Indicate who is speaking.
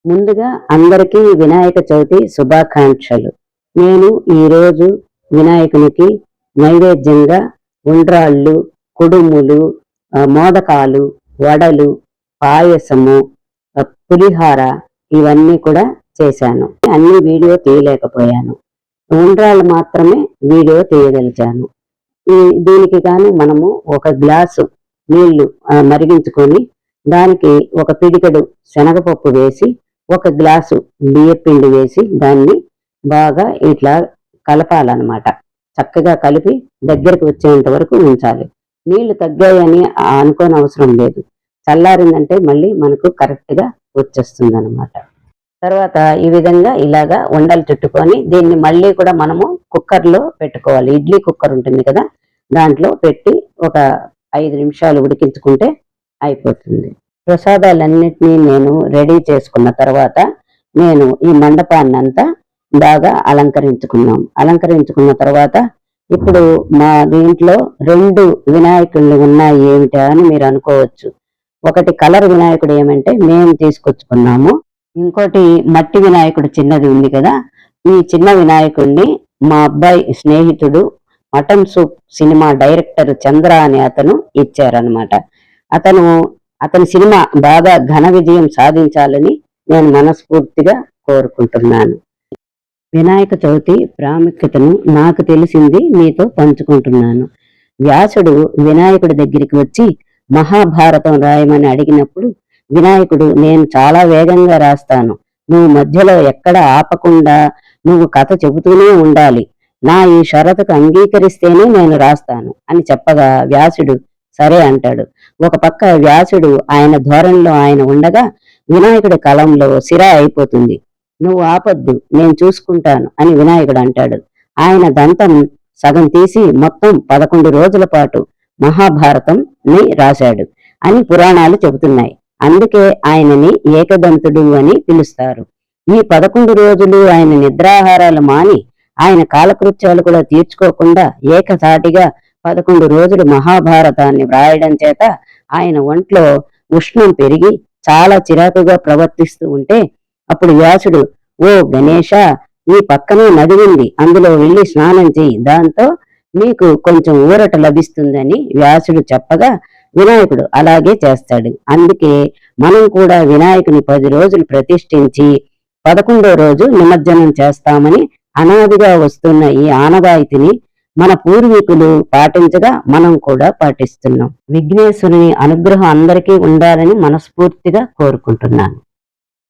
Speaker 1: ముందుగా అందరికీ వినాయక చవితి శుభాకాంక్షలు. నేను ఈరోజు వినాయకునికి నైవేద్యంగా ఉండ్రాళ్ళు, కుడుములు, మోదకాలు, వడలు, పాయసము, పులిహార ఇవన్నీ కూడా చేశాను. అన్ని వీడియో తీయలేకపోయాను. ఉండ్రాళ్ళు మాత్రమే వీడియో తీయగలిచాను. దీనికి గాను మనము ఒక గ్లాసు నీళ్లు మరిగించుకొని దానికి ఒక పిడికెడు శనగపప్పు వేసి ఒక గ్లాసు బియ్యపిండి వేసి దాన్ని బాగా ఇట్లా కలపాలన్నమాట. చక్కగా కలిపి దగ్గరకు వచ్చేంత వరకు ఉంచాలి. నీళ్లు తగ్గాయని అనుకోని అవసరం లేదు. చల్లారిందంటే మళ్ళీ మనకు కరెక్ట్గా వచ్చేస్తుంది అన్నమాట. తర్వాత ఈ విధంగా ఇలాగా ఉండలు చుట్టుకొని దీన్ని మళ్ళీ కూడా మనము కుక్కర్లో పెట్టుకోవాలి. ఇడ్లీ కుక్కర్ ఉంటుంది కదా, దాంట్లో పెట్టి ఒక 5 నిమిషాలు ఉడికించుకుంటే అయిపోతుంది. ప్రసాదాలన్నిటినీ నేను రెడీ చేసుకున్న తర్వాత నేను ఈ మండపాన్ని అంతా బాగా అలంకరించుకున్న తర్వాత ఇప్పుడు మా దీంట్లో 2 వినాయకుళ్ళు ఉన్నాయి ఏమిటా అని మీరు అనుకోవచ్చు. ఒకటి కలర్ వినాయకుడు ఏమంటే మేము తీసుకొచ్చుకున్నాము. ఇంకోటి మట్టి వినాయకుడు చిన్నది ఉంది కదా, ఈ చిన్న వినాయకుడిని మా అబ్బాయి స్నేహితుడు మటన్ సూప్ సినిమా డైరెక్టర్ చంద్ర అనే అతను ఇచ్చారనమాట. అతని సినిమా బాగా ఘన విజయం సాధించాలని నేను మనస్ఫూర్తిగా కోరుకుంటున్నాను. వినాయక చవితి ప్రాముఖ్యతను నాకు తెలిసింది మీతో పంచుకుంటున్నాను. వ్యాసుడు వినాయకుడి దగ్గరికి వచ్చి మహాభారతం రాయమని అడిగినప్పుడు వినాయకుడు నేను చాలా వేగంగా రాస్తాను, నువ్వు మధ్యలో ఎక్కడ ఆపకుండా నువ్వు కథ చెబుతూనే ఉండాలి, నా ఈ షరతుకు అంగీకరిస్తేనే నేను రాస్తాను అని చెప్పగా వ్యాసుడు సరే అంటాడు. ఒక పక్క వ్యాసుడు ఆయన ధోరణిలో ఆయన ఉండగా వినాయకుడి కలంలో సిరా అయిపోతుంది. నువ్వు ఆపొద్దు, నేను చూసుకుంటాను అని వినాయకుడు అంటాడు. ఆయన దంతం సగం తీసి మొత్తం 11 రోజుల పాటు మహాభారతంని రాశాడు అని పురాణాలు చెబుతున్నాయి. అందుకే ఆయనని ఏకదంతుడు అని పిలుస్తారు. ఈ 11 రోజులు ఆయన నిద్రాహారాలు మాని ఆయన కాలకృత్యాలు కూడా తీర్చుకోకుండా ఏకసాటిగా 11 రోజులు మహాభారతాన్ని వ్రాయడం చేత ఆయన ఒంట్లో ఉష్ణం పెరిగి చాలా చిరాకుగా ప్రవర్తిస్తూ ఉంటే అప్పుడు వ్యాసుడు, ఓ గణేష, ఈ పక్కనే నది ఉంది, అందులో వెళ్ళి స్నానం చెయ్యి, దాంతో నీకు కొంచెం ఊరట లభిస్తుందని వ్యాసుడు చెప్పగా వినాయకుడు అలాగే చేస్తాడు. అందుకే మనం కూడా వినాయకుని 10 రోజులు ప్రతిష్ఠించి 11వ రోజు నిమజ్జనం చేస్తామని అనాదిగా వస్తున్న ఈ ఆనవాయితీని మన పూర్వీకులు పాటించగా మనం కూడా పాటిస్తున్నాం. విఘ్నేశ్వరుని అనుగ్రహం అందరికీ ఉండాలని మనస్ఫూర్తిగా కోరుకుంటున్నాను.